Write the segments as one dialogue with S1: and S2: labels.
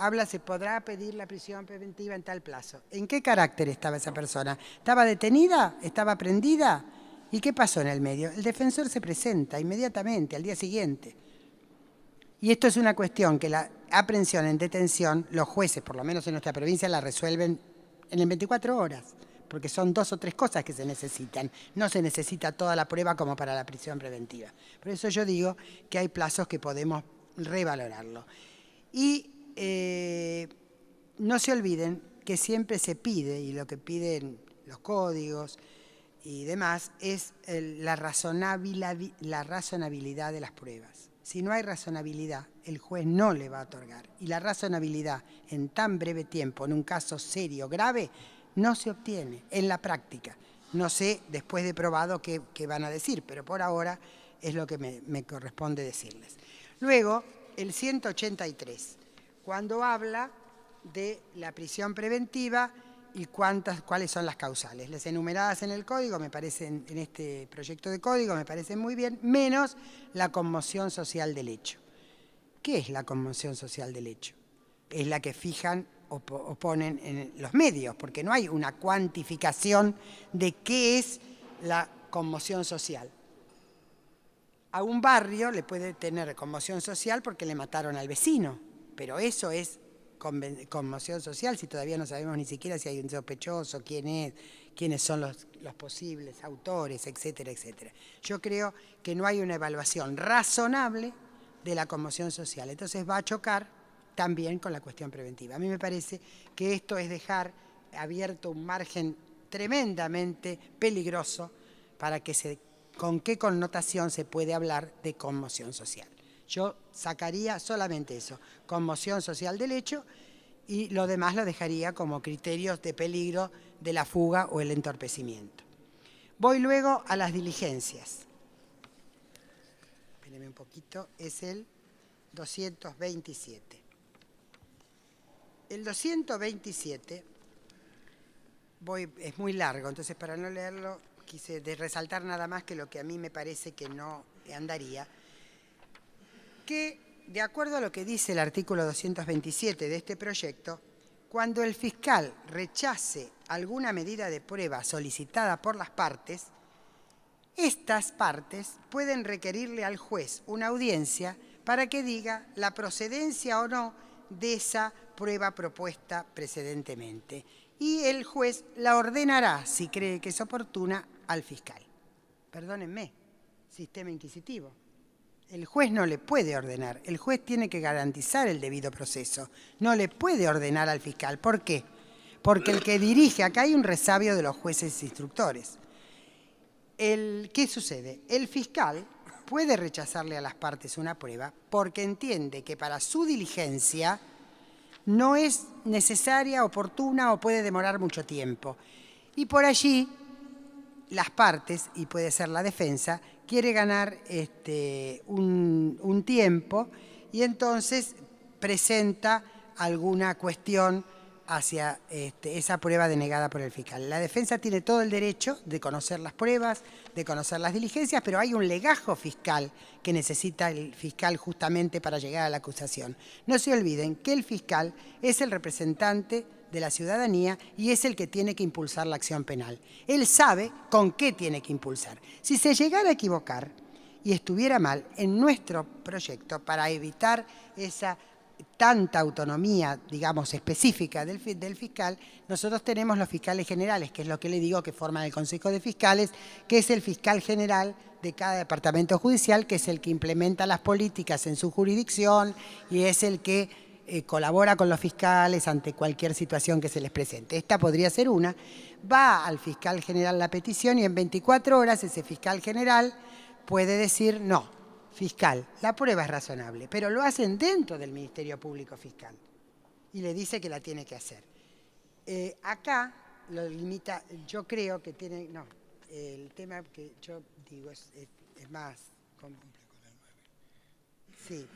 S1: habla, se podrá pedir la prisión preventiva en tal plazo. ¿En qué carácter estaba esa persona? ¿Estaba detenida? ¿Estaba prendida? ¿Y qué pasó en el medio? El defensor se presenta inmediatamente, al día siguiente. Y esto es una cuestión que la aprehensión en detención, los jueces, por lo menos en nuestra provincia, la resuelven en 24 horas, porque son 2 o 3 cosas que se necesitan. No se necesita toda la prueba como para la prisión preventiva. Por eso yo digo que hay plazos que podemos revalorarlo. Y no se olviden que siempre se pide, y lo que piden los códigos y demás, es la razonabilidad de las pruebas. Si no hay razonabilidad, el juez no le va a otorgar. Y la razonabilidad en tan breve tiempo, en un caso serio, grave, no se obtiene en la práctica. No sé, después de probado, qué van a decir, pero por ahora es lo que me corresponde decirles. Luego, el 183, cuando habla de la prisión preventiva y cuáles son las causales. Las enumeradas en el código, me parecen, en este proyecto de código, me parecen muy bien, menos la conmoción social del hecho. ¿Qué es la conmoción social del hecho? Es la que fijan o ponen en los medios, porque no hay una cuantificación de qué es la conmoción social. A un barrio le puede tener conmoción social porque le mataron al vecino, pero eso es conmoción social si todavía no sabemos ni siquiera si hay un sospechoso, quiénes son los posibles autores, etcétera, etcétera. Yo creo que no hay una evaluación razonable de la conmoción social, entonces va a chocar también con la cuestión preventiva. A mí me parece que esto es dejar abierto un margen tremendamente peligroso para que con qué connotación se puede hablar de conmoción social. Yo sacaría solamente eso, conmoción social del hecho, y lo demás lo dejaría como criterios de peligro de la fuga o el entorpecimiento. Voy luego a las diligencias. Espérenme un poquito, es el 227. El 227, es muy largo, entonces para no leerlo quise resaltar nada más que lo que a mí me parece que no andaría, que de acuerdo a lo que dice el artículo 227 de este proyecto, cuando el fiscal rechace alguna medida de prueba solicitada por las partes, estas partes pueden requerirle al juez una audiencia para que diga la procedencia o no de esa prueba propuesta precedentemente. Y el juez la ordenará, si cree que es oportuna, al fiscal. Perdónenme, sistema inquisitivo. El juez no le puede ordenar, el juez tiene que garantizar el debido proceso. No le puede ordenar al fiscal. ¿Por qué? Porque el que dirige, acá hay un resabio de los jueces instructores. ¿Qué sucede? El fiscal puede rechazarle a las partes una prueba porque entiende que para su diligencia no es necesaria, oportuna o puede demorar mucho tiempo. Y por allí las partes, y puede ser la defensa, quiere ganar un tiempo y entonces presenta alguna cuestión hacia esa prueba denegada por el fiscal. La defensa tiene todo el derecho de conocer las pruebas, de conocer las diligencias, pero hay un legajo fiscal que necesita el fiscal justamente para llegar a la acusación. No se olviden que el fiscal es el representante de la ciudadanía y es el que tiene que impulsar la acción penal. Él sabe con qué tiene que impulsar. Si se llegara a equivocar y estuviera mal en nuestro proyecto para evitar esa tanta autonomía, digamos, específica del fiscal, nosotros tenemos los fiscales generales, que es lo que le digo que forman el Consejo de Fiscales, que es el fiscal general de cada departamento judicial, que es el que implementa las políticas en su jurisdicción y es el que colabora con los fiscales ante cualquier situación que se les presente. Esta podría ser una. Va al fiscal general la petición y en 24 horas ese fiscal general puede decir no. Fiscal, la prueba es razonable, pero lo hacen dentro del Ministerio Público Fiscal y le dice que la tiene que hacer. Acá lo limita, yo creo que tiene, no, el tema que yo digo es más complejo. Sí,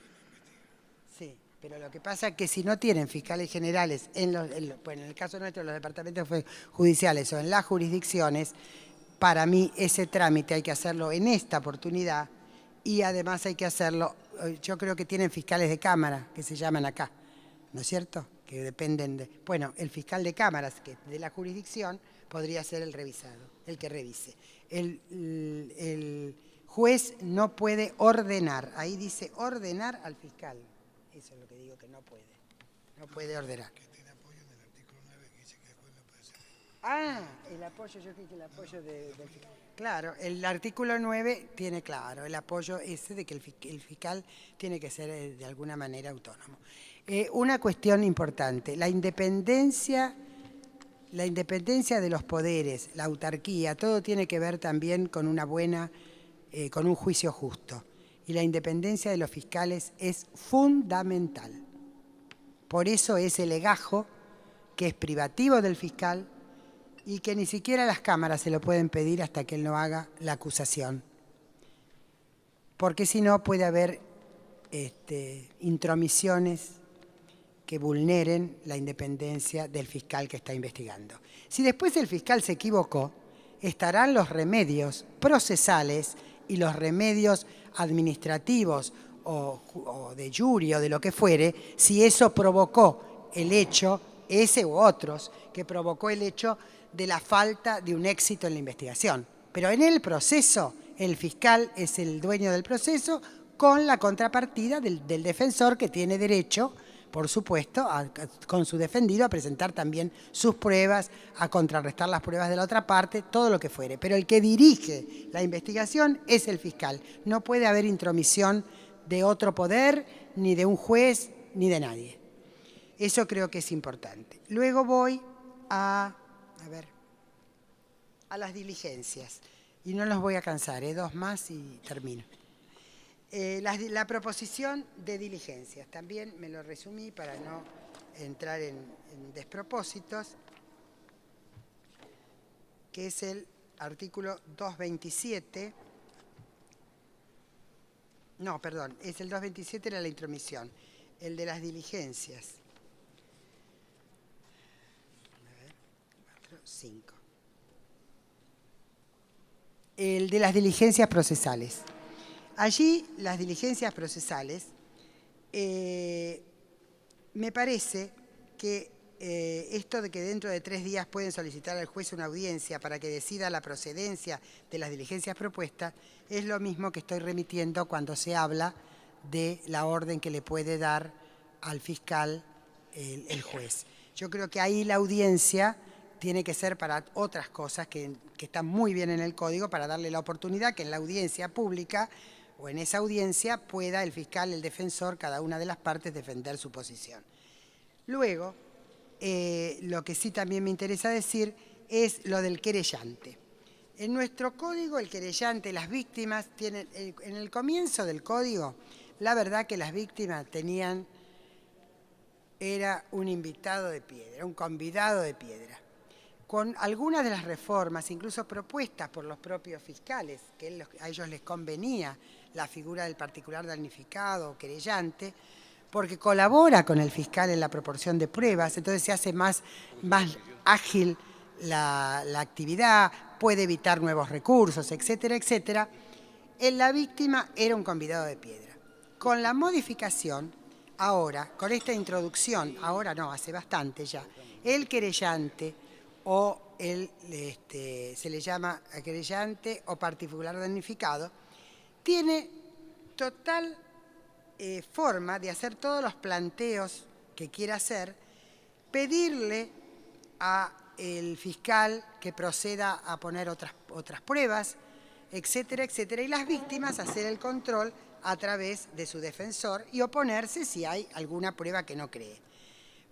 S1: sí, pero lo que pasa es que si no tienen fiscales generales, bueno, en el caso nuestro, en los departamentos judiciales o en las jurisdicciones, para mí ese trámite hay que hacerlo en esta oportunidad. Y además hay que hacerlo, yo creo que tienen fiscales de cámara, que se llaman acá. ¿no es cierto? Que dependen de... Bueno, el fiscal de cámaras, que de la jurisdicción, podría ser el revisado, el que revise. El juez no puede ordenar, ahí dice ordenar al fiscal. Eso es lo que digo que no puede. No puede ordenar. Ah, el apoyo, yo creo que el apoyo del fiscal. Claro, el artículo 9 tiene claro el apoyo ese de que el fiscal tiene que ser de alguna manera autónomo. Una cuestión importante, la independencia de los poderes, la autarquía, todo tiene que ver también con una buena, con un juicio justo. Y la independencia de los fiscales es fundamental. Por eso ese legajo, que es privativo del fiscal, y que ni siquiera las cámaras se lo pueden pedir hasta que él no haga la acusación. Porque si no puede haber intromisiones que vulneren la independencia del fiscal que está investigando. Si después el fiscal se equivocó, estarán los remedios procesales y los remedios administrativos o de jury o de lo que fuere, si eso provocó el hecho, ese u otros, que provocó el hecho de la falta de un éxito en la investigación. Pero en el proceso, el fiscal es el dueño del proceso con la contrapartida del defensor, que tiene derecho, por supuesto, con su defendido, a presentar también sus pruebas, a contrarrestar las pruebas de la otra parte, todo lo que fuere. Pero el que dirige la investigación es el fiscal. No puede haber intromisión de otro poder, ni de un juez, ni de nadie. Eso creo que es importante. Luego voy a las diligencias. Y no los voy a cansar, 2 más y termino. La proposición de diligencias. También me lo resumí para no entrar en despropósitos, que es el artículo 227. No, perdón, es el 227, era la intromisión. El de las diligencias. 5. El de las diligencias procesales. Allí, las diligencias procesales, me parece que esto de que dentro de 3 días pueden solicitar al juez una audiencia para que decida la procedencia de las diligencias propuestas, es lo mismo que estoy remitiendo cuando se habla de la orden que le puede dar al fiscal el juez. Yo creo que ahí la audiencia tiene que ser para otras cosas que están muy bien en el código, para darle la oportunidad que en la audiencia pública o en esa audiencia pueda el fiscal, el defensor, cada una de las partes defender su posición. Luego, lo que sí también me interesa decir es lo del querellante. En nuestro código, el querellante, las víctimas tienen, en el comienzo del código, la verdad que las víctimas era un invitado de piedra, un convidado de piedra. Con algunas de las reformas, incluso propuestas por los propios fiscales, que a ellos les convenía la figura del particular damnificado o querellante, porque colabora con el fiscal en la proporción de pruebas, entonces se hace más ágil la actividad, puede evitar nuevos recursos, etcétera, etcétera. En la víctima era un convidado de piedra. Con la modificación, ahora, con esta introducción, ahora no, hace bastante ya, el querellante o se le llama querellante o particular damnificado, tiene total forma de hacer todos los planteos que quiera hacer, pedirle al fiscal que proceda a poner otras pruebas, etcétera, etcétera, y las víctimas hacer el control a través de su defensor y oponerse si hay alguna prueba que no cree.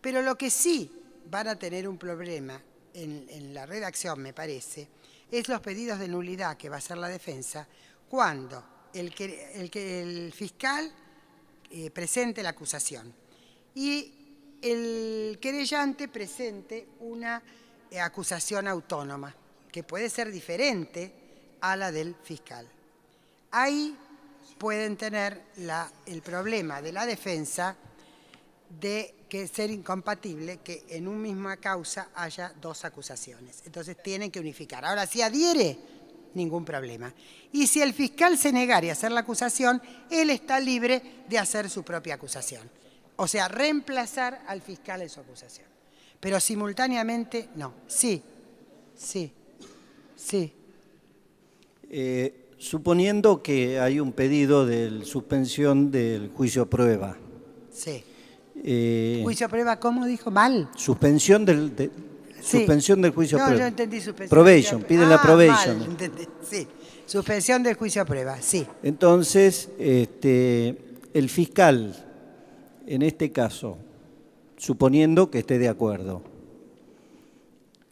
S1: Pero lo que sí van a tener un problema en la redacción, me parece, es los pedidos de nulidad que va a hacer la defensa cuando el fiscal presente la acusación y el querellante presente una acusación autónoma, que puede ser diferente a la del fiscal. Ahí pueden tener el problema de la defensa de que ser incompatible que en una misma causa haya 2 acusaciones. Entonces tienen que unificar. Ahora, si adhiere, ningún problema. Y si el fiscal se negara a hacer la acusación, él está libre de hacer su propia acusación. O sea, reemplazar al fiscal en su acusación. Pero simultáneamente, no. Sí.
S2: Suponiendo que hay un pedido de suspensión del juicio a prueba.
S1: Sí. ¿Juicio a prueba cómo dijo? ¿Mal?
S2: Suspensión suspensión del juicio a
S1: No,
S2: prueba.
S1: yo entendí suspensión.
S2: Probation, piden la probation.
S1: Mal, entendí. Sí, suspensión del juicio a prueba, sí.
S2: Entonces, el fiscal, en este caso, suponiendo que esté de acuerdo,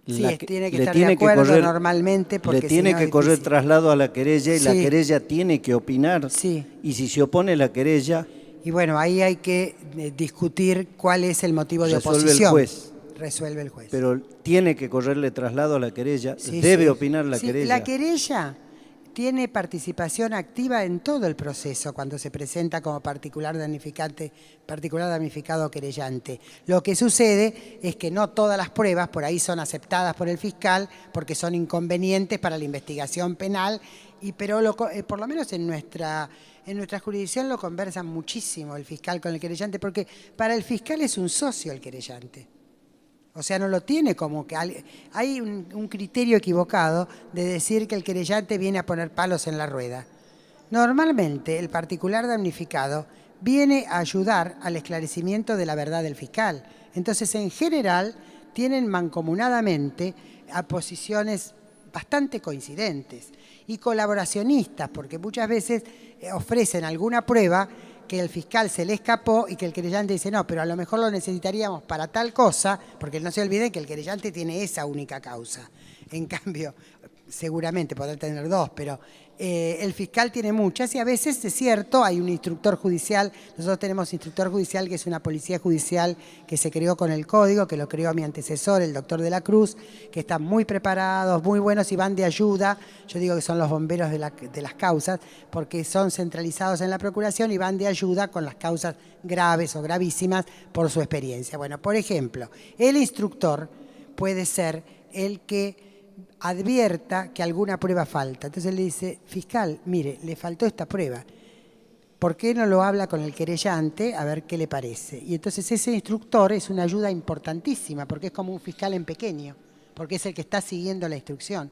S1: Sí, tiene que estar de acuerdo normalmente. Porque
S2: le tiene que correr traslado a la querella y la querella tiene que opinar.
S1: Sí.
S2: Y si se opone la querella...
S1: Y bueno, ahí hay que discutir cuál es el motivo de oposición.
S2: Resuelve el juez.
S1: Resuelve el juez.
S2: Pero tiene que correrle traslado a la querella, debe opinar la querella.
S1: La querella tiene participación activa en todo el proceso cuando se presenta como particular damnificado o querellante. Lo que sucede es que no todas las pruebas por ahí son aceptadas por el fiscal porque son inconvenientes para la investigación penal, pero por lo menos en nuestra jurisdicción lo conversan muchísimo el fiscal con el querellante, porque para el fiscal es un socio el querellante. O sea, no lo tiene como que... Hay un criterio equivocado de decir que el querellante viene a poner palos en la rueda. Normalmente, el particular damnificado viene a ayudar al esclarecimiento de la verdad del fiscal. Entonces, en general, tienen mancomunadamente a posiciones bastante coincidentes y colaboracionistas, porque muchas veces ofrecen alguna prueba que el fiscal se le escapó y que el querellante dice, no, pero a lo mejor lo necesitaríamos para tal cosa, porque no se olviden que el querellante tiene esa única causa. En cambio, seguramente podrá tener dos, pero el fiscal tiene muchas y a veces es cierto, hay un instructor judicial, nosotros tenemos instructor judicial que es una policía judicial que se creó con el código, que lo creó mi antecesor, el doctor de la Cruz, que están muy preparados, muy buenos y van de ayuda. Yo digo que son los bomberos de las causas, porque son centralizados en la procuración y van de ayuda con las causas graves o gravísimas por su experiencia. Bueno, por ejemplo, el instructor puede ser el que advierta que alguna prueba falta. Entonces le dice, fiscal, mire, le faltó esta prueba. ¿Por qué no lo habla con el querellante a ver qué le parece? Y entonces ese instructor es una ayuda importantísima, porque es como un fiscal en pequeño, porque es el que está siguiendo la instrucción.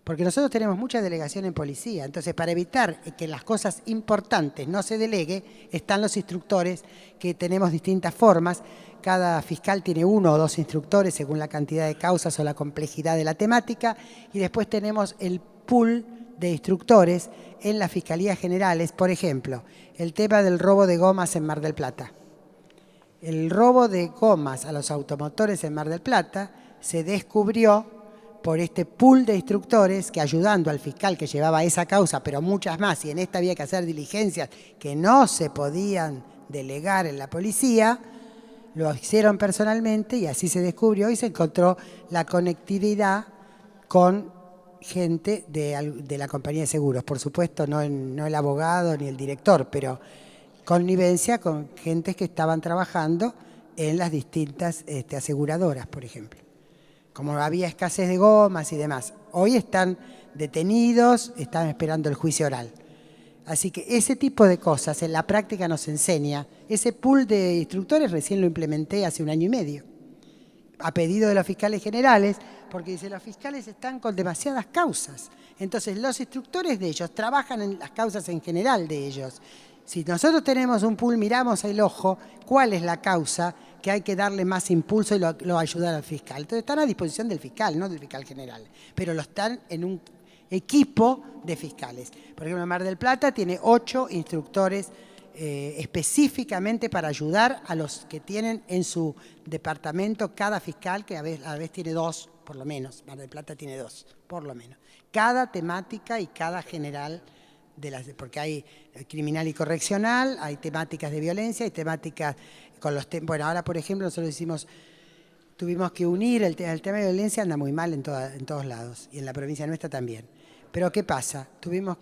S1: Porque nosotros tenemos mucha delegación en policía, entonces para evitar que las cosas importantes no se delegue, están los instructores, que tenemos distintas formas. Cada fiscal tiene 1 o 2 instructores según la cantidad de causas o la complejidad de la temática, y después tenemos el pool de instructores en las fiscalías generales. Por ejemplo, el tema del robo de gomas en Mar del Plata. El robo de gomas a los automotores en Mar del Plata se descubrió por este pool de instructores que, ayudando al fiscal que llevaba esa causa, pero muchas más, y en esta había que hacer diligencias que no se podían delegar en la policía, lo hicieron personalmente y así se descubrió y se encontró la conectividad con gente de la compañía de seguros. Por supuesto, no el abogado ni el director, pero connivencia con gentes que estaban trabajando en las distintas aseguradoras, por ejemplo. Como había escasez de gomas y demás. Hoy están detenidos, están esperando el juicio oral. Así que ese tipo de cosas en la práctica nos enseña. Ese pool de instructores recién lo implementé hace 1 año y medio, a pedido de los fiscales generales, porque dice, los fiscales están con demasiadas causas. Entonces los instructores de ellos trabajan en las causas en general de ellos. Si nosotros tenemos un pool, miramos el ojo, cuál es la causa que hay que darle más impulso y lo ayudar al fiscal. Entonces están a disposición del fiscal, no del fiscal general, pero lo están en un equipo de fiscales. Por ejemplo, Mar del Plata tiene 8 instructores específicamente para ayudar a los que tienen en su departamento cada fiscal, que a la vez tiene 2, por lo menos. Mar del Plata tiene 2, por lo menos. Cada temática y cada general, porque hay criminal y correccional, hay temáticas de violencia, hay temáticas con los temas. Bueno, ahora por ejemplo nosotros tuvimos que unir el tema de violencia, anda muy mal en todos lados y en la provincia nuestra también. Pero ¿qué pasa? Tuvimos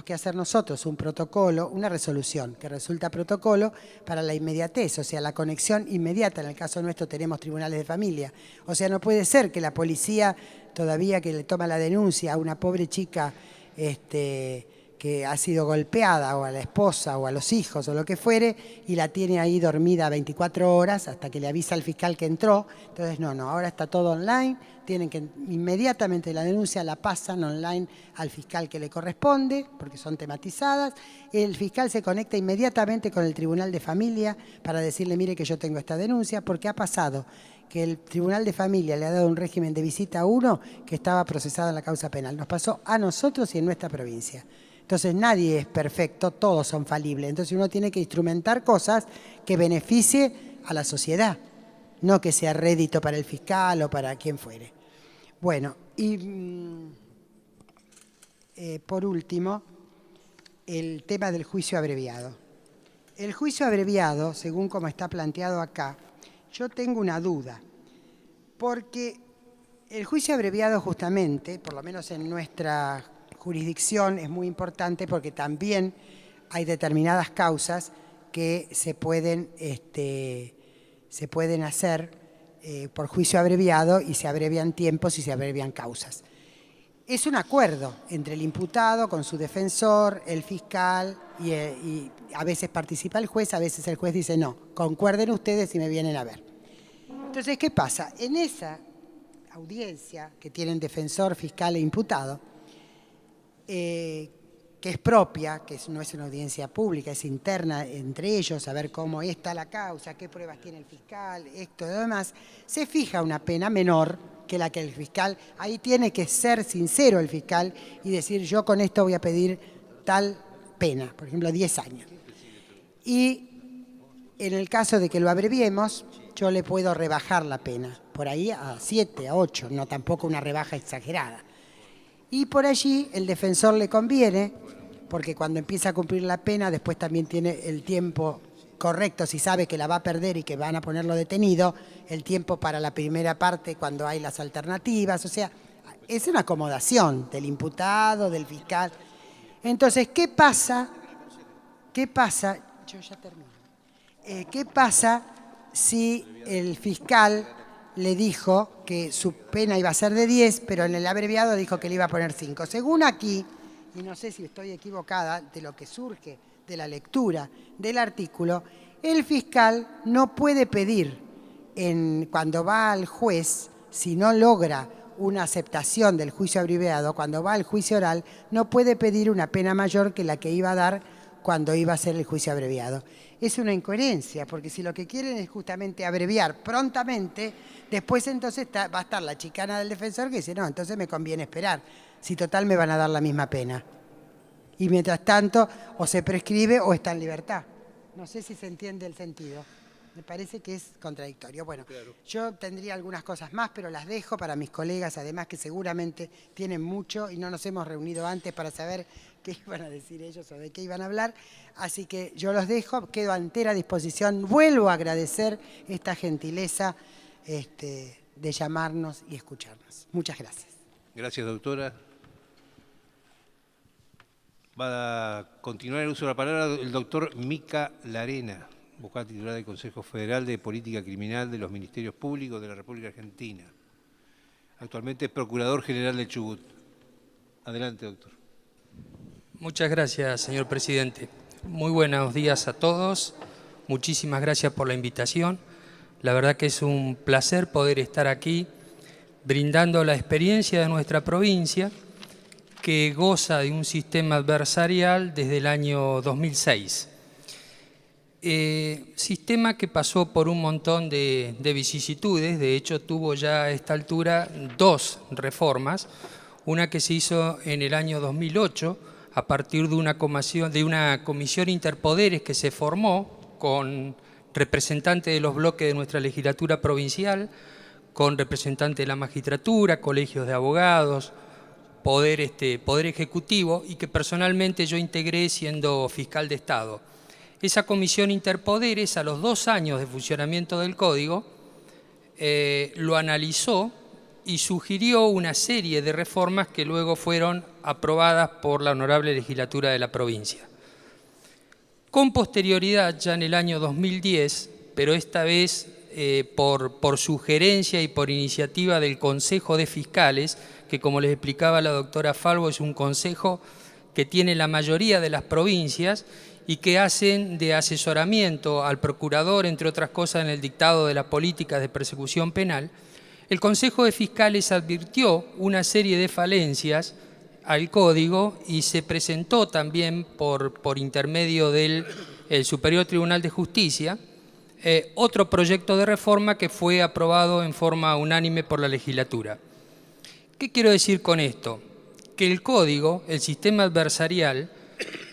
S1: que hacer nosotros un protocolo, una resolución que resulta protocolo para la inmediatez, o sea, la conexión inmediata. En el caso nuestro tenemos tribunales de familia. O sea, no puede ser que la policía, todavía que le toma la denuncia a una pobre chica que ha sido golpeada, o a la esposa o a los hijos o lo que fuere, y la tiene ahí dormida 24 horas hasta que le avisa al fiscal que entró. Entonces no, ahora está todo online, tienen que inmediatamente la denuncia la pasan online al fiscal que le corresponde, porque son tematizadas. El fiscal se conecta inmediatamente con el Tribunal de Familia para decirle, mire que yo tengo esta denuncia, porque ha pasado que el Tribunal de Familia le ha dado un régimen de visita a uno que estaba procesado en la causa penal. Nos pasó a nosotros y en nuestra provincia. Entonces nadie es perfecto, todos son falibles. Entonces uno tiene que instrumentar cosas que beneficie a la sociedad, no que sea rédito para el fiscal o para quien fuere. Bueno, y por último, el tema del juicio abreviado. El juicio abreviado, según como está planteado acá, yo tengo una duda, porque el juicio abreviado justamente, por lo menos en nuestra jurisdicción, es muy importante porque también hay determinadas causas que se pueden hacer por juicio abreviado y se abrevian tiempos y se abrevian causas. Es un acuerdo entre el imputado con su defensor, el fiscal y a veces participa el juez, a veces el juez dice no, concuerden ustedes y me vienen a ver. Entonces, ¿qué pasa? En esa audiencia que tienen defensor, fiscal e imputado, que es propia, que no es una audiencia pública, es interna entre ellos, a ver cómo está la causa, qué pruebas tiene el fiscal, esto y lo demás, se fija una pena menor que la que el fiscal, ahí tiene que ser sincero el fiscal y decir yo con esto voy a pedir tal pena, por ejemplo 10 años. Y en el caso de que lo abreviemos, yo le puedo rebajar la pena, por ahí a 7, a 8, no tampoco una rebaja exagerada. Y por allí el defensor le conviene, porque cuando empieza a cumplir la pena, después también tiene el tiempo correcto, si sabe que la va a perder y que van a ponerlo detenido, el tiempo para la primera parte cuando hay las alternativas, o sea, es una acomodación del imputado, del fiscal. Entonces, ¿qué pasa? Yo ya termino. ¿Qué pasa si el fiscal le dijo que su pena iba a ser de 10, pero en el abreviado dijo que le iba a poner 5? Según aquí, y no sé si estoy equivocada de lo que surge de la lectura del artículo, el fiscal no puede pedir, cuando va al juez, si no logra una aceptación del juicio abreviado, cuando va al juicio oral, no puede pedir una pena mayor que la que iba a dar cuando iba a hacer el juicio abreviado. Es una incoherencia, porque si lo que quieren es justamente abreviar prontamente, después entonces va a estar la chicana del defensor que dice, no, entonces me conviene esperar, si total me van a dar la misma pena. Y mientras tanto, o se prescribe o está en libertad. No sé si se entiende el sentido. Me parece que es contradictorio. Bueno, claro. Yo tendría algunas cosas más, pero las dejo para mis colegas, además que seguramente tienen mucho y no nos hemos reunido antes para saber qué iban a decir ellos o de qué iban a hablar. Así que yo los dejo, quedo a entera disposición. Vuelvo a agradecer esta gentileza de llamarnos y escucharnos. Muchas gracias.
S3: Gracias, doctora. Va a continuar el uso de la palabra el doctor Mica Larena, vocal titular del Consejo Federal de Política Criminal de los Ministerios Públicos de la República Argentina. Actualmente Procurador General del Chubut. Adelante, doctor.
S4: Muchas gracias, señor presidente. Muy buenos días a todos. Muchísimas gracias por la invitación. La verdad que es un placer poder estar aquí brindando la experiencia de nuestra provincia, que goza de un sistema adversarial desde el año 2006. Sistema que pasó por un montón de vicisitudes, de hecho tuvo ya a esta altura 2 reformas, una que se hizo en el año 2008 a partir de una comisión interpoderes que se formó con representantes de los bloques de nuestra legislatura provincial, con representantes de la magistratura, colegios de abogados, Poder Ejecutivo, y que personalmente yo integré siendo fiscal de Estado. Esa comisión interpoderes, a los 2 años de funcionamiento del Código, lo analizó y sugirió una serie de reformas que luego fueron aprobadas por la honorable legislatura de la provincia. Con posterioridad, ya en el año 2010, pero esta vez por sugerencia y por iniciativa del Consejo de Fiscales, que como les explicaba la doctora Falvo, es un consejo que tiene la mayoría de las provincias y que hacen de asesoramiento al procurador, entre otras cosas, en el dictado de la política de persecución penal, el Consejo de Fiscales advirtió una serie de falencias al Código y se presentó también por intermedio del Superior Tribunal de Justicia otro proyecto de reforma que fue aprobado en forma unánime por la legislatura. ¿Qué quiero decir con esto? Que el Código, el sistema adversarial,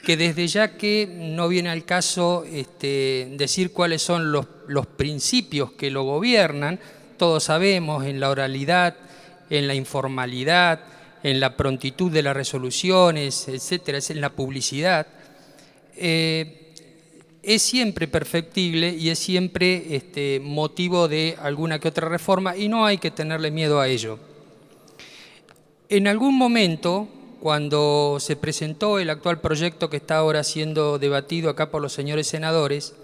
S4: que desde ya que no viene al caso decir cuáles son los principios que lo gobiernan, todos sabemos, en la oralidad, en la informalidad, en la prontitud de las resoluciones, etcétera, en la publicidad, es siempre perfectible y es siempre motivo de alguna que otra reforma y no hay que tenerle miedo a ello. En algún momento, cuando se presentó el actual proyecto que está ahora siendo debatido acá por los señores senadores,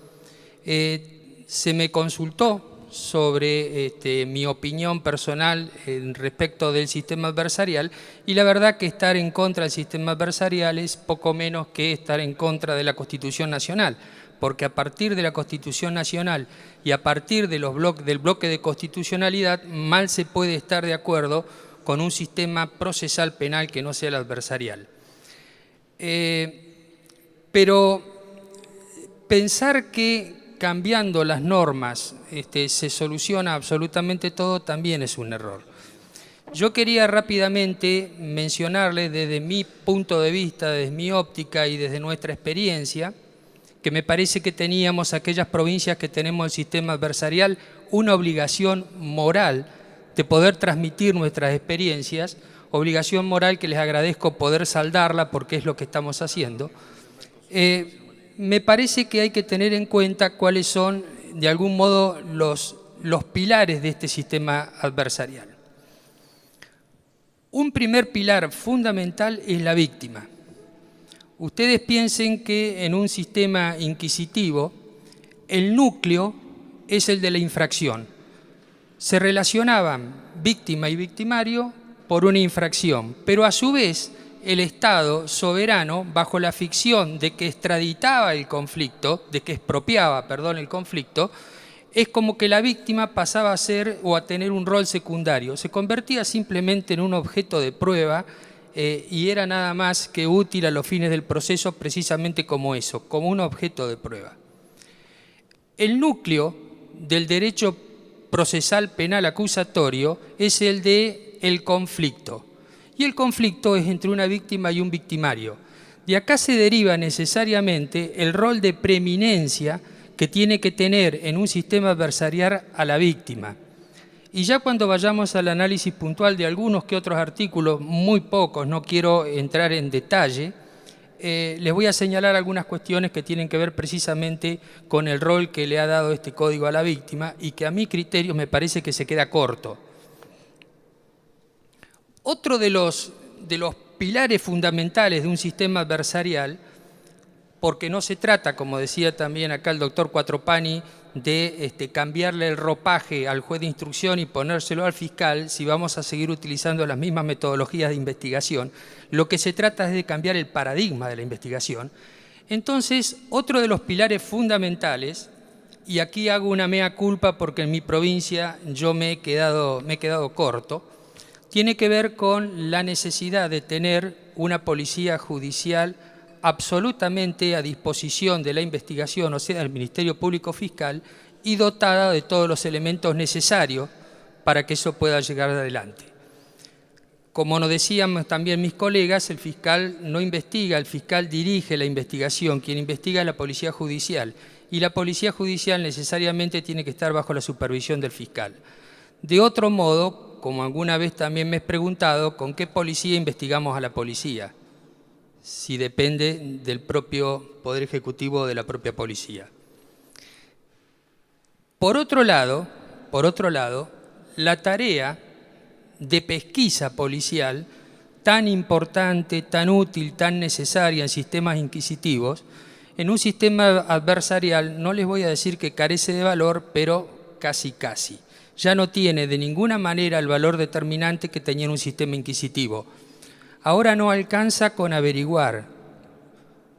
S4: se me consultó sobre mi opinión personal respecto del sistema adversarial y la verdad que estar en contra del sistema adversarial es poco menos que estar en contra de la Constitución Nacional, porque a partir de la Constitución Nacional y a partir de del bloque de constitucionalidad mal se puede estar de acuerdo con un sistema procesal penal que no sea el adversarial. Pero pensar que cambiando las normas se soluciona absolutamente todo también es un error. Yo quería rápidamente mencionarles desde mi punto de vista, desde mi óptica y desde nuestra experiencia, que me parece que teníamos aquellas provincias que tenemos el sistema adversarial una obligación moral de poder transmitir nuestras experiencias, obligación moral que les agradezco poder saldarla porque es lo que estamos haciendo. Me parece que hay que tener en cuenta cuáles son, de algún modo, los pilares de este sistema adversarial. Un primer pilar fundamental es la víctima. Ustedes piensen que en un sistema inquisitivo el núcleo es el de la infracción. Se relacionaban víctima y victimario por una infracción, pero a su vez el Estado soberano, bajo la ficción de que extraditaba el conflicto, de que expropiaba, perdón, el conflicto, es como que la víctima pasaba a ser o a tener un rol secundario. Se convertía simplemente en un objeto de prueba y era nada más que útil a los fines del proceso precisamente como eso, como un objeto de prueba. El núcleo del derecho procesal penal acusatorio es el del conflicto. Y el conflicto es entre una víctima y un victimario. De acá se deriva necesariamente el rol de preeminencia que tiene que tener en un sistema adversarial a la víctima. Y ya cuando vayamos al análisis puntual de algunos que otros artículos, muy pocos, no quiero entrar en detalle, les voy a señalar algunas cuestiones que tienen que ver precisamente con el rol que le ha dado este código a la víctima y que a mi criterio me parece que se queda corto. Otro de los pilares fundamentales de un sistema adversarial, porque no se trata, como decía también acá el doctor Quattropani, de cambiarle el ropaje al juez de instrucción y ponérselo al fiscal si vamos a seguir utilizando las mismas metodologías de investigación. Lo que se trata es de cambiar el paradigma de la investigación. Entonces, otro de los pilares fundamentales, y aquí hago una mea culpa porque en mi provincia yo me he quedado corto, tiene que ver con la necesidad de tener una policía judicial absolutamente a disposición de la investigación, o sea, del Ministerio Público Fiscal, y dotada de todos los elementos necesarios para que eso pueda llegar adelante. Como nos decían también mis colegas, el fiscal no investiga, el fiscal dirige la investigación, quien investiga es la Policía Judicial, y la Policía Judicial necesariamente tiene que estar bajo la supervisión del fiscal. De otro modo, como alguna vez también me he preguntado, ¿con qué policía investigamos a la policía? Si depende del propio Poder Ejecutivo o de la propia policía. Por otro lado, la tarea de pesquisa policial, tan importante, tan útil, tan necesaria en sistemas inquisitivos, en un sistema adversarial, no les voy a decir que carece de valor, pero casi. Ya no tiene de ninguna manera el valor determinante que tenía en un sistema inquisitivo. Ahora no alcanza con averiguar.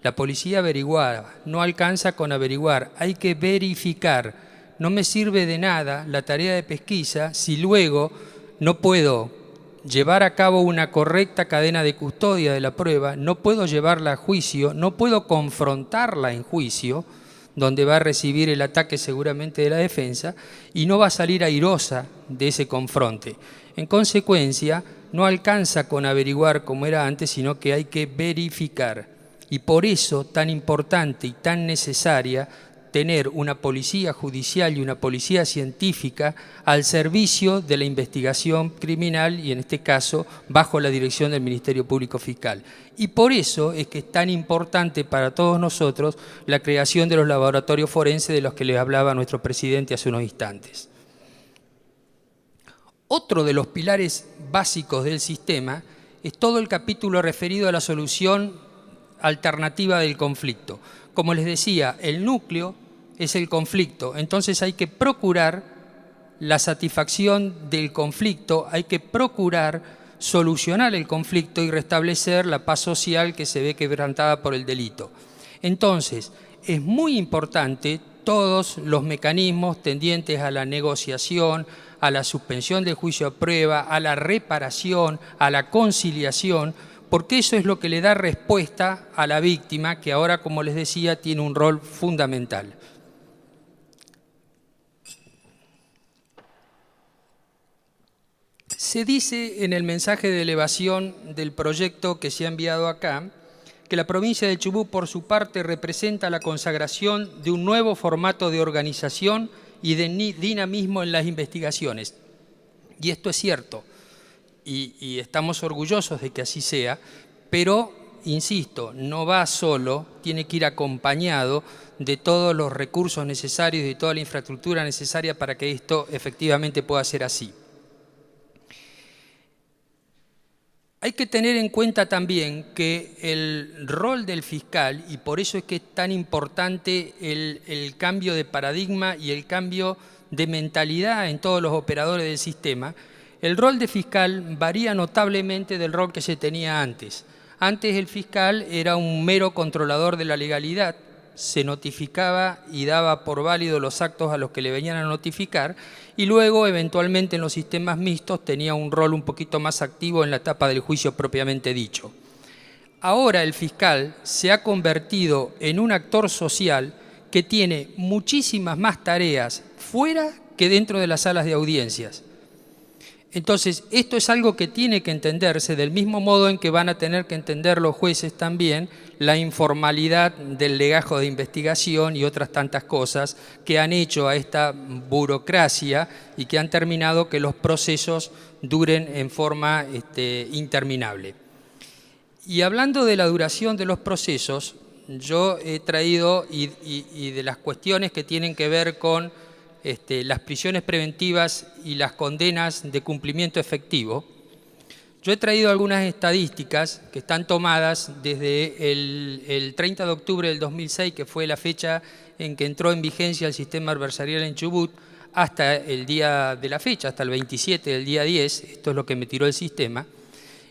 S4: La policía averiguaba, no alcanza con averiguar, hay que verificar. No me sirve de nada la tarea de pesquisa si luego no puedo llevar a cabo una correcta cadena de custodia de la prueba, no puedo llevarla a juicio, no puedo confrontarla en juicio, donde va a recibir el ataque seguramente de la defensa, y no va a salir airosa de ese confronte. En consecuencia, no alcanza con averiguar como era antes, sino que hay que verificar. Y por eso tan importante y tan necesaria tener una policía judicial y una policía científica al servicio de la investigación criminal y, en este caso, bajo la dirección del Ministerio Público Fiscal. Y por eso es que es tan importante para todos nosotros la creación de los laboratorios forenses de los que les hablaba nuestro presidente hace unos instantes. Otro de los pilares básicos del sistema es todo el capítulo referido a la solución alternativa del conflicto. Como les decía, el núcleo es el conflicto, entonces hay que procurar la satisfacción del conflicto, hay que procurar solucionar el conflicto y restablecer la paz social que se ve quebrantada por el delito. Entonces, es muy importante todos los mecanismos tendientes a la negociación, a la suspensión del juicio a prueba, a la reparación, a la conciliación, porque eso es lo que le da respuesta a la víctima, que ahora, como les decía, tiene un rol fundamental. Se dice en el mensaje de elevación del proyecto que se ha enviado acá, que la provincia de Chubut, por su parte, representa la consagración de un nuevo formato de organización y de dinamismo en las investigaciones. Y esto es cierto. Y estamos orgullosos de que así sea, pero, insisto, no va solo, tiene que ir acompañado de todos los recursos necesarios y de toda la infraestructura necesaria para que esto efectivamente pueda ser así. Hay que tener en cuenta también que el rol del fiscal, y por eso es que es tan importante el cambio de paradigma y el cambio de mentalidad en todos los operadores del sistema, el rol de fiscal varía notablemente del rol que se tenía antes. Antes el fiscal era un mero controlador de la legalidad, se notificaba y daba por válido los actos a los que le venían a notificar, y luego eventualmente en los sistemas mixtos tenía un rol un poquito más activo en la etapa del juicio propiamente dicho. Ahora el fiscal se ha convertido en un actor social que tiene muchísimas más tareas fuera que dentro de las salas de audiencias. Entonces, esto es algo que tiene que entenderse del mismo modo en que van a tener que entender los jueces también la informalidad del legajo de investigación y otras tantas cosas que han hecho a esta burocracia y que han terminado que los procesos duren en forma interminable. Y hablando de la duración de los procesos, yo he traído, y de las cuestiones que tienen que ver con las prisiones preventivas y las condenas de cumplimiento efectivo, yo he traído algunas estadísticas que están tomadas desde el 30 de octubre del 2006, que fue la fecha en que entró en vigencia el sistema adversarial en Chubut, hasta el día de la fecha, hasta el 27 del día 10, esto es lo que me tiró el sistema,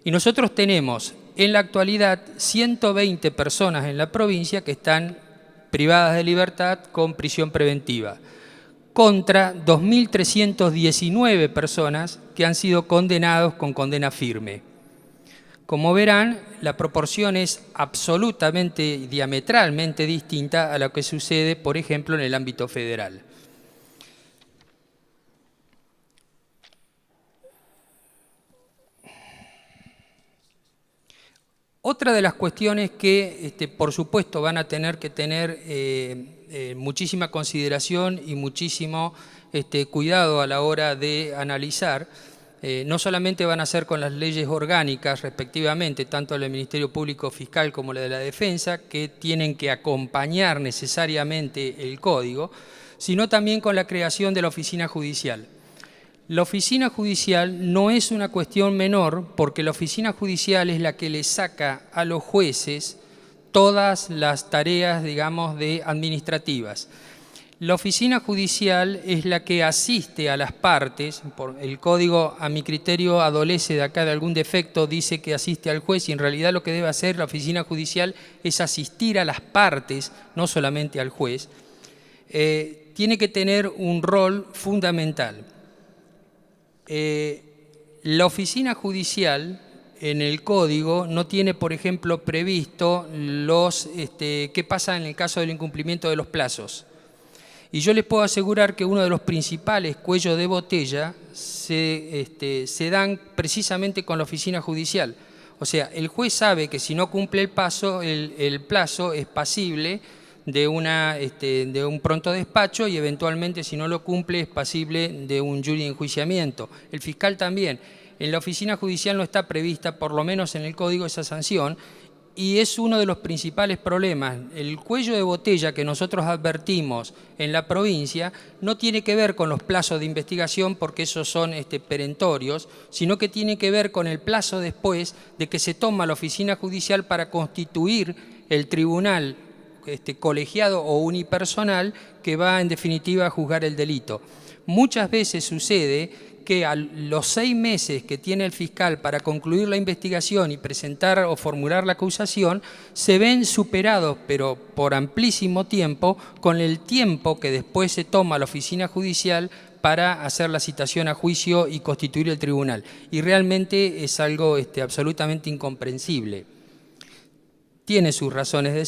S4: y nosotros tenemos en la actualidad 120 personas en la provincia que están privadas de libertad con prisión preventiva, contra 2.319 personas que han sido condenados con condena firme. Como verán, la proporción es absolutamente, diametralmente distinta a lo que sucede, por ejemplo, en el ámbito federal. Otra de las cuestiones que, por supuesto, van a tener que tener muchísima consideración y muchísimo cuidado a la hora de analizar, no solamente van a ser con las leyes orgánicas respectivamente, tanto la del Ministerio Público Fiscal como la de la Defensa, que tienen que acompañar necesariamente el código, sino también con la creación de la oficina judicial. La oficina judicial no es una cuestión menor, porque la oficina judicial es la que le saca a los jueces todas las tareas, digamos, administrativas. La oficina judicial es la que asiste a las partes. El código, a mi criterio, adolece de acá de algún defecto, dice que asiste al juez y en realidad lo que debe hacer la oficina judicial es asistir a las partes, no solamente al juez. Tiene que tener un rol fundamental. La oficina judicial en el código no tiene, por ejemplo, previsto qué pasa en el caso del incumplimiento de los plazos. Y yo les puedo asegurar que uno de los principales cuellos de botella se dan precisamente con la oficina judicial. O sea, el juez sabe que si no cumple el plazo es pasible de un pronto despacho y eventualmente si no lo cumple es pasible de un jury de enjuiciamiento. El fiscal también. En la oficina judicial no está prevista, por lo menos en el código, esa sanción. Y es uno de los principales problemas. El cuello de botella que nosotros advertimos en la provincia no tiene que ver con los plazos de investigación, porque esos son perentorios, sino que tiene que ver con el plazo después de que se toma la oficina judicial para constituir el tribunal colegiado o unipersonal que va en definitiva a juzgar el delito. Muchas veces sucede que a los 6 meses que tiene el fiscal para concluir la investigación y presentar o formular la acusación, se ven superados, pero por amplísimo tiempo, con el tiempo que después se toma la oficina judicial para hacer la citación a juicio y constituir el tribunal. Y realmente es algo absolutamente incomprensible. Tiene sus razones de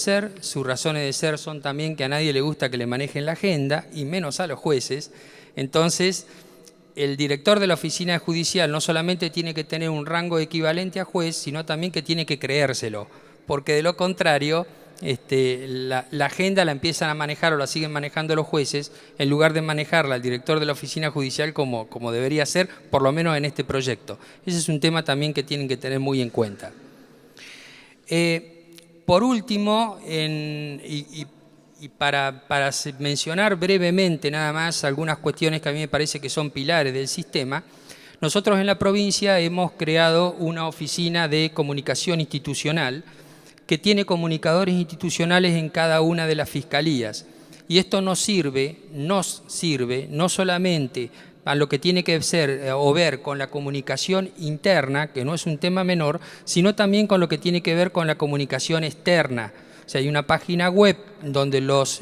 S4: ser son también que a nadie le gusta que le manejen la agenda, y menos a los jueces. Entonces, el director de la oficina judicial no solamente tiene que tener un rango equivalente a juez, sino también que tiene que creérselo, porque de lo contrario la agenda la empiezan a manejar o la siguen manejando los jueces en lugar de manejarla el director de la oficina judicial como debería ser, por lo menos en este proyecto. Ese es un tema también que tienen que tener muy en cuenta. Por último, y para mencionar brevemente nada más algunas cuestiones que a mí me parece que son pilares del sistema, nosotros en la provincia hemos creado una oficina de comunicación institucional que tiene comunicadores institucionales en cada una de las fiscalías. Y esto nos sirve no solamente a lo que tiene que ver con la comunicación interna, que no es un tema menor, sino también con lo que tiene que ver con la comunicación externa. O sea, hay una página web donde los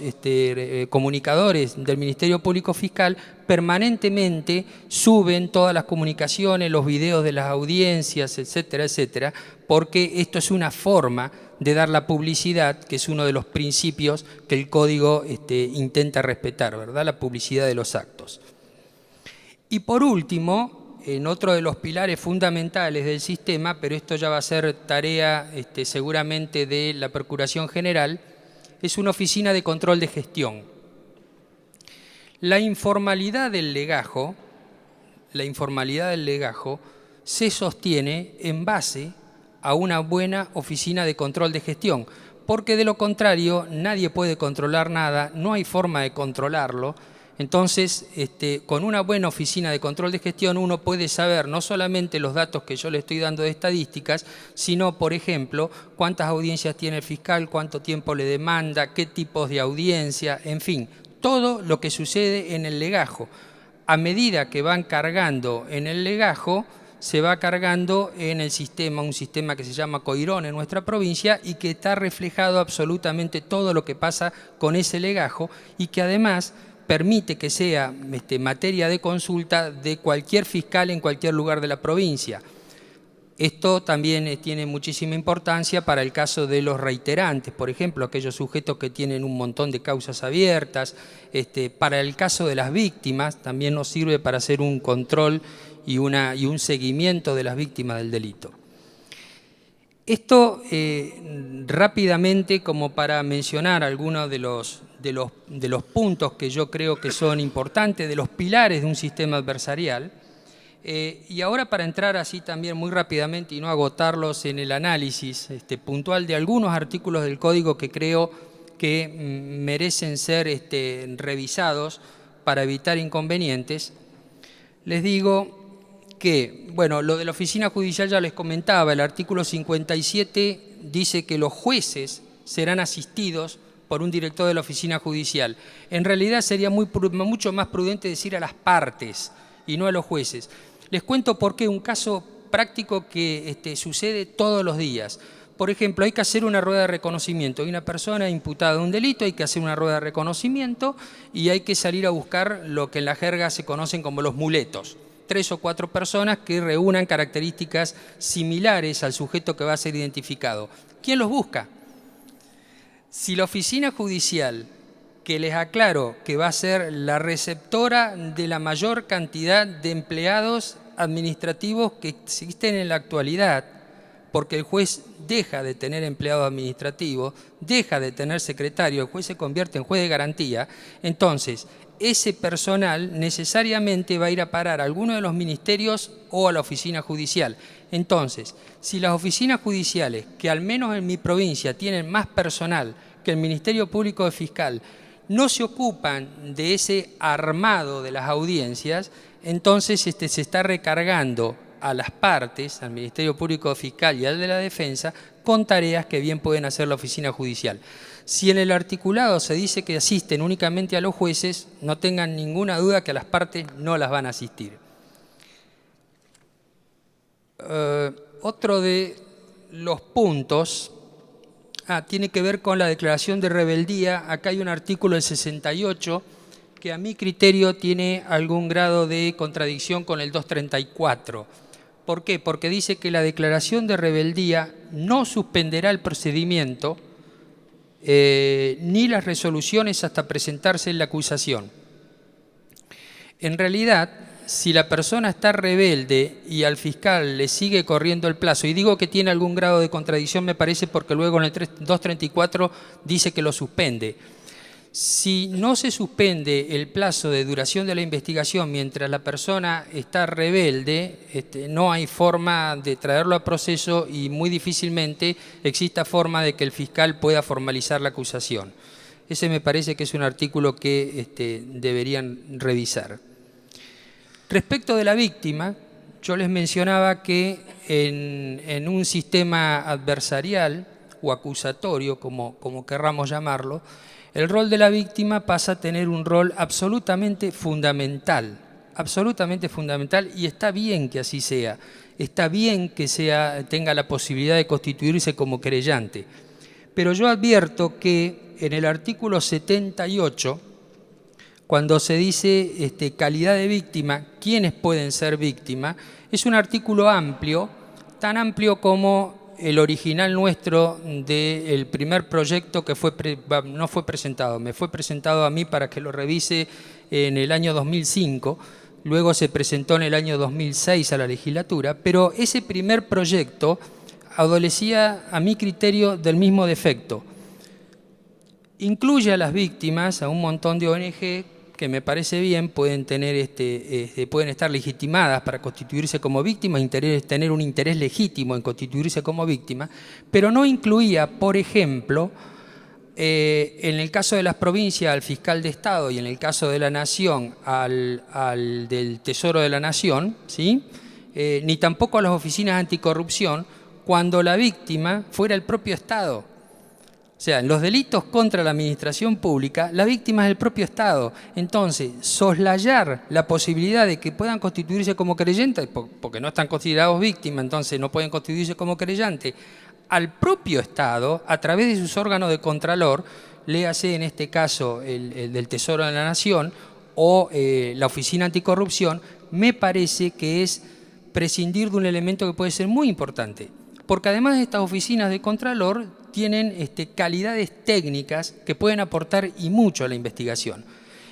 S4: comunicadores del Ministerio Público Fiscal permanentemente suben todas las comunicaciones, los videos de las audiencias, etcétera, etcétera, porque esto es una forma de dar la publicidad, que es uno de los principios que el Código intenta respetar, ¿verdad? La publicidad de los actos. Y por último, en otro de los pilares fundamentales del sistema, pero esto ya va a ser tarea seguramente de la Procuración General, es una oficina de control de gestión. La informalidad del legajo se sostiene en base a una buena oficina de control de gestión, porque de lo contrario nadie puede controlar nada, no hay forma de controlarlo. Entonces, con una buena oficina de control de gestión uno puede saber no solamente los datos que yo le estoy dando de estadísticas, sino, por ejemplo, cuántas audiencias tiene el fiscal, cuánto tiempo le demanda, qué tipos de audiencia, en fin, todo lo que sucede en el legajo. A medida que van cargando en el legajo, se va cargando en el sistema, un sistema que se llama Coirón en nuestra provincia y que está reflejado absolutamente todo lo que pasa con ese legajo y que además permite que sea materia de consulta de cualquier fiscal en cualquier lugar de la provincia. Esto también tiene muchísima importancia para el caso de los reiterantes, por ejemplo, aquellos sujetos que tienen un montón de causas abiertas. Para el caso de las víctimas también nos sirve para hacer un control y un seguimiento de las víctimas del delito. Esto rápidamente como para mencionar algunos de los puntos que yo creo que son importantes, de los pilares de un sistema adversarial. Y ahora para entrar así también muy rápidamente y no agotarlos en el análisis puntual de algunos artículos del Código que creo que merecen ser revisados para evitar inconvenientes, les digo que, bueno, lo de la oficina judicial ya les comentaba, el artículo 57 dice que los jueces serán asistidos por un director de la oficina judicial. En realidad sería mucho más prudente decir a las partes y no a los jueces. Les cuento por qué, un caso práctico que sucede todos los días. Por ejemplo, hay que hacer una rueda de reconocimiento. Hay una persona imputada de un delito, hay que hacer una rueda de reconocimiento y hay que salir a buscar lo que en la jerga se conocen como los muletos. 3 o 4 personas que reúnan características similares al sujeto que va a ser identificado. ¿Quién los busca? Si la oficina judicial, que les aclaro que va a ser la receptora de la mayor cantidad de empleados administrativos que existen en la actualidad, porque el juez deja de tener empleado administrativo, deja de tener secretario, el juez se convierte en juez de garantía, entonces ese personal necesariamente va a ir a parar a alguno de los ministerios o a la oficina judicial. Entonces, si las oficinas judiciales, que al menos en mi provincia tienen más personal que el Ministerio Público Fiscal, no se ocupan de ese armado de las audiencias, entonces se está recargando a las partes, al Ministerio Público Fiscal y al de la Defensa, con tareas que bien pueden hacer la oficina judicial. Si en el articulado se dice que asisten únicamente a los jueces, no tengan ninguna duda que a las partes no las van a asistir. Otro de los puntos tiene que ver con la declaración de rebeldía. Acá hay un artículo del 68 que a mi criterio tiene algún grado de contradicción con el 234. ¿Por qué? Porque dice que la declaración de rebeldía no suspenderá el procedimiento ni las resoluciones hasta presentarse en la acusación. En realidad, si la persona está rebelde y al fiscal le sigue corriendo el plazo, y digo que tiene algún grado de contradicción, me parece, porque luego en el 234 dice que lo suspende. Si no se suspende el plazo de duración de la investigación mientras la persona está rebelde, no hay forma de traerlo a proceso y muy difícilmente exista forma de que el fiscal pueda formalizar la acusación. Ese me parece que es un artículo que deberían revisar. Respecto de la víctima, yo les mencionaba que en un sistema adversarial o acusatorio, como querramos llamarlo, el rol de la víctima pasa a tener un rol absolutamente fundamental, y está bien que así sea, está bien que tenga la posibilidad de constituirse como querellante. Pero yo advierto que en el artículo 78, cuando se dice calidad de víctima, quiénes pueden ser víctimas, es un artículo amplio, tan amplio como el original nuestro del primer proyecto que no fue presentado, me fue presentado a mí para que lo revise en el año 2005, luego se presentó en el año 2006 a la legislatura, pero ese primer proyecto adolecía a mi criterio del mismo defecto. Incluye a las víctimas, a un montón de ONG que me parece bien, pueden estar legitimadas para constituirse como víctimas, tener un interés legítimo en constituirse como víctima, pero no incluía, por ejemplo, en el caso de las provincias al fiscal de Estado y en el caso de la Nación al del Tesoro de la Nación, ¿sí? Ni tampoco a las oficinas anticorrupción, cuando la víctima fuera el propio Estado. O sea, en los delitos contra la administración pública, la víctima es el propio Estado. Entonces, soslayar la posibilidad de que puedan constituirse como querellantes, porque no están considerados víctimas, entonces no pueden constituirse como querellantes, al propio Estado, a través de sus órganos de contralor, léase en este caso el del Tesoro de la Nación o la Oficina Anticorrupción, me parece que es prescindir de un elemento que puede ser muy importante. Porque además de estas oficinas de contralor tienen calidades técnicas que pueden aportar y mucho a la investigación.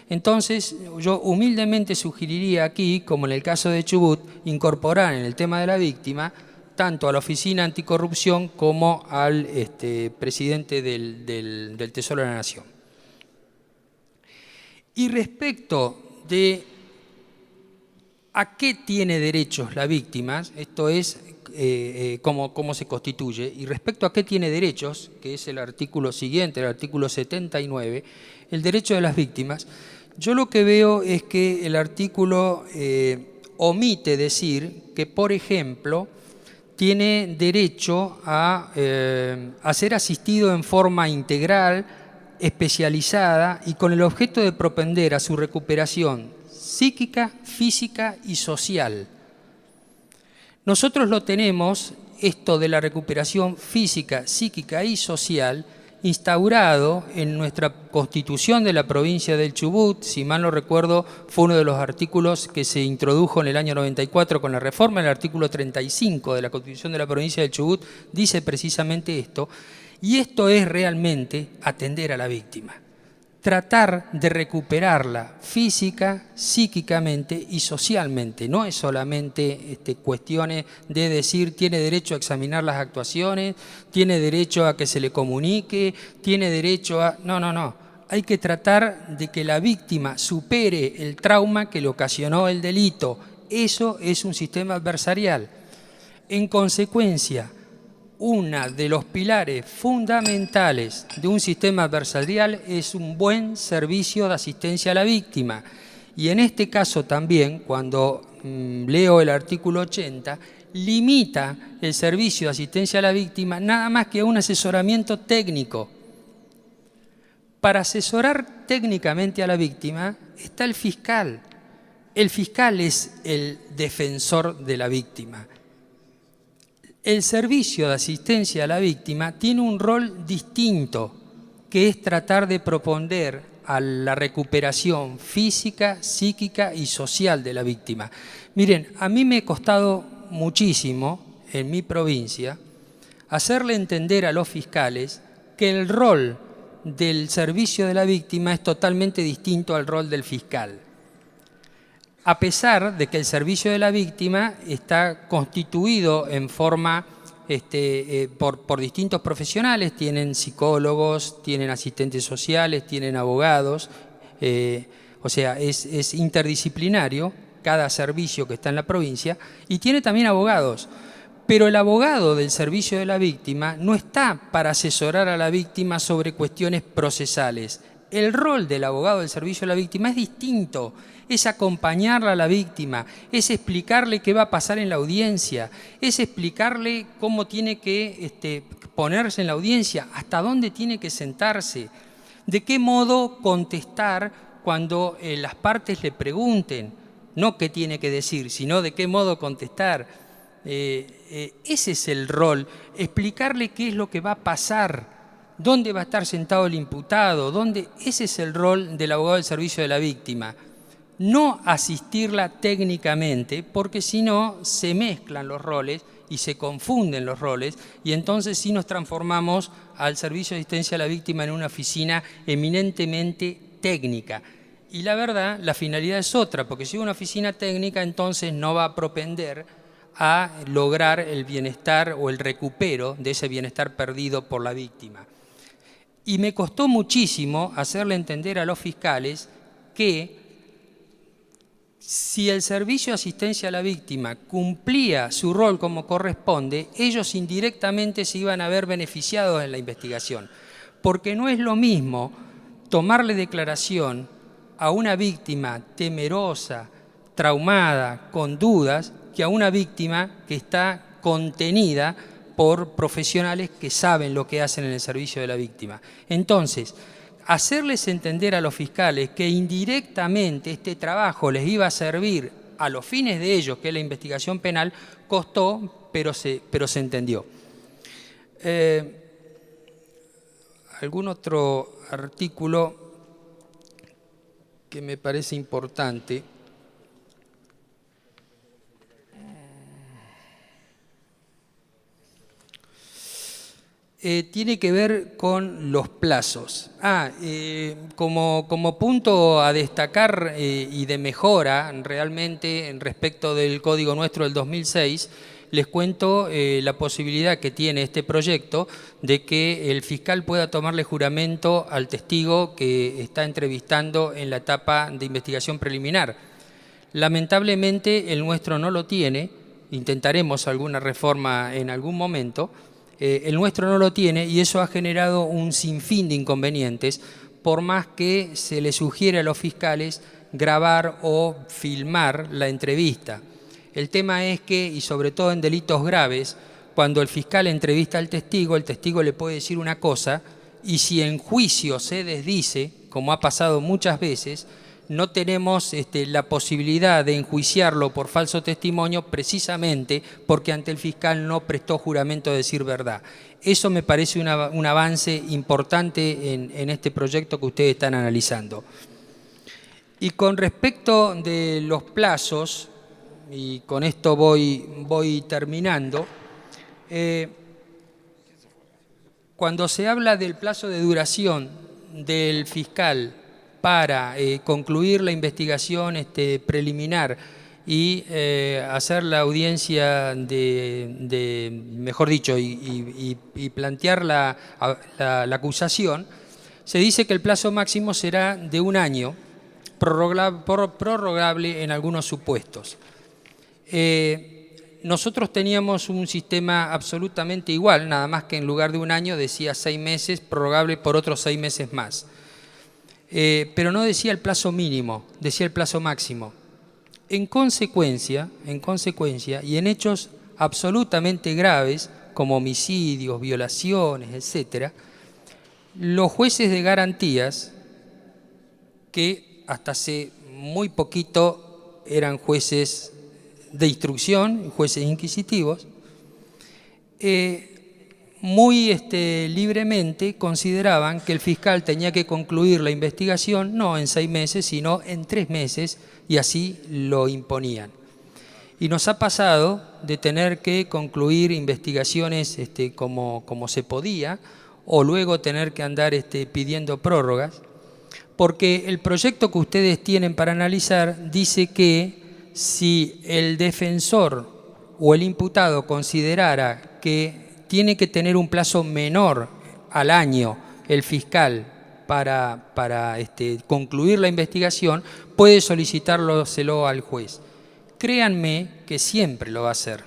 S4: Entonces, yo humildemente sugeriría aquí, como en el caso de Chubut, incorporar en el tema de la víctima tanto a la Oficina Anticorrupción como al presidente del Tesoro de la Nación. Y respecto de a qué tiene derechos la víctima, esto es cómo se constituye, y respecto a qué tiene derechos, que es el artículo siguiente, el artículo 79, el derecho de las víctimas, yo lo que veo es que el artículo omite decir que, por ejemplo, tiene derecho a ser asistido en forma integral especializada y con el objeto de propender a su recuperación psíquica, física y social. Nosotros lo tenemos, esto de la recuperación física, psíquica y social, instaurado en nuestra Constitución de la provincia del Chubut. Si mal no recuerdo, fue uno de los artículos que se introdujo en el año 94 con la reforma. El artículo 35 de la Constitución de la provincia del Chubut dice precisamente esto, y esto es realmente atender a la víctima, tratar de recuperarla física, psíquicamente y socialmente. No es solamente cuestiones de decir tiene derecho a examinar las actuaciones, tiene derecho a que se le comunique, tiene derecho a... No, no, no. Hay que tratar de que la víctima supere el trauma que le ocasionó el delito. Eso es un sistema adversarial. En consecuencia, uno de los pilares fundamentales de un sistema adversarial es un buen servicio de asistencia a la víctima. Y en este caso también, cuando leo el artículo 80, limita el servicio de asistencia a la víctima nada más que a un asesoramiento técnico. Para asesorar técnicamente a la víctima está el fiscal. El fiscal es el defensor de la víctima. El servicio de asistencia a la víctima tiene un rol distinto, que es tratar de proponer a la recuperación física, psíquica y social de la víctima. Miren, a mí me ha costado muchísimo, en mi provincia, hacerle entender a los fiscales que el rol del servicio de la víctima es totalmente distinto al rol del fiscal. A pesar de que el servicio de la víctima está constituido en forma por distintos profesionales, tienen psicólogos, tienen asistentes sociales, tienen abogados, o sea, es interdisciplinario cada servicio que está en la provincia, y tiene también abogados. Pero el abogado del servicio de la víctima no está para asesorar a la víctima sobre cuestiones procesales. El rol del abogado del servicio de la víctima es distinto. Es acompañarla a la víctima, es explicarle qué va a pasar en la audiencia, es explicarle cómo tiene que ponerse en la audiencia, hasta dónde tiene que sentarse, de qué modo contestar cuando las partes le pregunten, no qué tiene que decir, sino de qué modo contestar. Ese es el rol, explicarle qué es lo que va a pasar, dónde va a estar sentado el imputado, ese es el rol del abogado del servicio de la víctima. No asistirla técnicamente, porque si no se mezclan los roles y se confunden los roles, y entonces sí nos transformamos al servicio de asistencia a la víctima en una oficina eminentemente técnica. Y la verdad, la finalidad es otra, porque si es una oficina técnica, entonces no va a propender a lograr el bienestar o el recupero de ese bienestar perdido por la víctima. Y me costó muchísimo hacerle entender a los fiscales que si el servicio de asistencia a la víctima cumplía su rol como corresponde, ellos indirectamente se iban a ver beneficiados en la investigación. Porque no es lo mismo tomarle declaración a una víctima temerosa, traumada, con dudas, que a una víctima que está contenida por profesionales que saben lo que hacen en el servicio de la víctima. Entonces, hacerles entender a los fiscales que indirectamente este trabajo les iba a servir a los fines de ellos, que es la investigación penal, costó, pero se entendió. ¿Algún otro artículo que me parece importante? Tiene que ver con los plazos. Como punto a destacar y de mejora realmente respecto del Código nuestro del 2006, les cuento la posibilidad que tiene este proyecto de que el fiscal pueda tomarle juramento al testigo que está entrevistando en la etapa de investigación preliminar. Lamentablemente el nuestro no lo tiene, intentaremos alguna reforma en algún momento. El nuestro no lo tiene y eso ha generado un sinfín de inconvenientes, por más que se le sugiere a los fiscales grabar o filmar la entrevista. El tema es que, y sobre todo en delitos graves, cuando el fiscal entrevista al testigo, el testigo le puede decir una cosa y si en juicio se desdice, como ha pasado muchas veces, no tenemos la posibilidad de enjuiciarlo por falso testimonio precisamente porque ante el fiscal no prestó juramento de decir verdad. Eso me parece un avance importante en este proyecto que ustedes están analizando. Y con respecto de los plazos, y con esto voy terminando, cuando se habla del plazo de duración del fiscal para concluir la investigación preliminar y hacer la audiencia mejor dicho, y plantear la acusación, se dice que el plazo máximo será de 1 año, prorrogable en algunos supuestos. Nosotros teníamos un sistema absolutamente igual, nada más que en lugar de 1 año decía 6 meses, prorrogable por otros 6 meses más. Pero no decía el plazo mínimo, decía el plazo máximo. En consecuencia, y en hechos absolutamente graves, como homicidios, violaciones, etc., los jueces de garantías, que hasta hace muy poquito eran jueces de instrucción, jueces inquisitivos, muy libremente consideraban que el fiscal tenía que concluir la investigación no en 6 meses, sino en 3 meses, y así lo imponían. Y nos ha pasado de tener que concluir investigaciones como se podía, o luego tener que andar pidiendo prórrogas, porque el proyecto que ustedes tienen para analizar dice que si el defensor o el imputado considerara que tiene que tener un plazo menor al año el fiscal para concluir la investigación, puede solicitárselo al juez. Créanme que siempre lo va a hacer.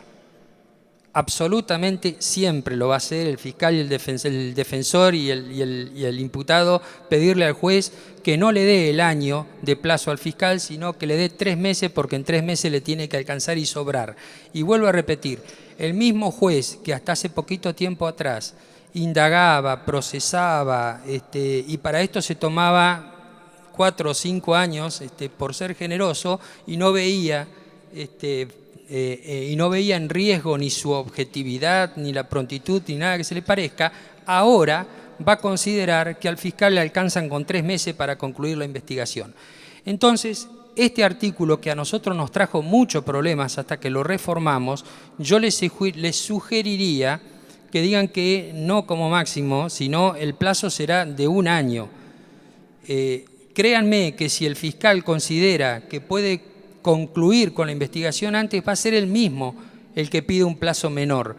S4: Absolutamente siempre lo va a hacer el fiscal y el defensor y el imputado, pedirle al juez que no le dé el año de plazo al fiscal, sino que le dé 3 meses, porque en 3 meses le tiene que alcanzar y sobrar. Y vuelvo a repetir, el mismo juez que hasta hace poquito tiempo atrás indagaba, procesaba, y para esto se tomaba 4 o 5 años por ser generoso, y no veía en riesgo ni su objetividad, ni la prontitud, ni nada que se le parezca, ahora va a considerar que al fiscal le alcanzan con 3 meses para concluir la investigación. Entonces, este artículo que a nosotros nos trajo muchos problemas hasta que lo reformamos, yo les sugeriría que digan que no como máximo, sino el plazo será de 1 año. Créanme que si el fiscal considera que puede concluir con la investigación antes, va a ser el mismo el que pide un plazo menor.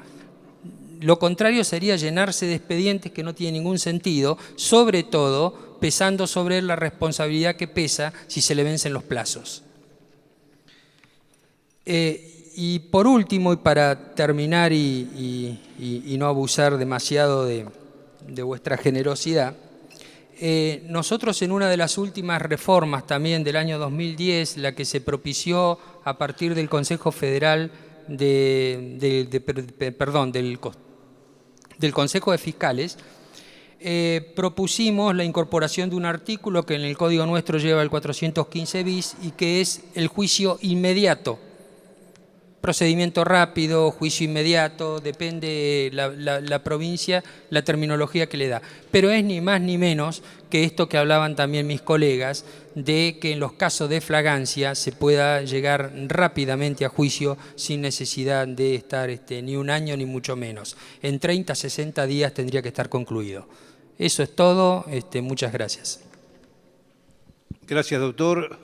S4: Lo contrario sería llenarse de expedientes que no tienen ningún sentido, sobre todo pesando sobre él la responsabilidad que pesa si se le vencen los plazos. Y por último, y para terminar y no abusar demasiado de vuestra generosidad, nosotros en una de las últimas reformas también del año 2010, la que se propició a partir del Consejo Federal del Consejo de Fiscales, propusimos la incorporación de un artículo que en el Código nuestro lleva el 415 bis y que es el juicio inmediato. Procedimiento rápido, juicio inmediato, depende la provincia, la terminología que le da. Pero es ni más ni menos que esto que hablaban también mis colegas, de que en los casos de flagrancia se pueda llegar rápidamente a juicio sin necesidad de estar ni 1 año ni mucho menos. En 30, 60 días tendría que estar concluido. Eso es todo. Muchas gracias.
S3: Gracias, doctor.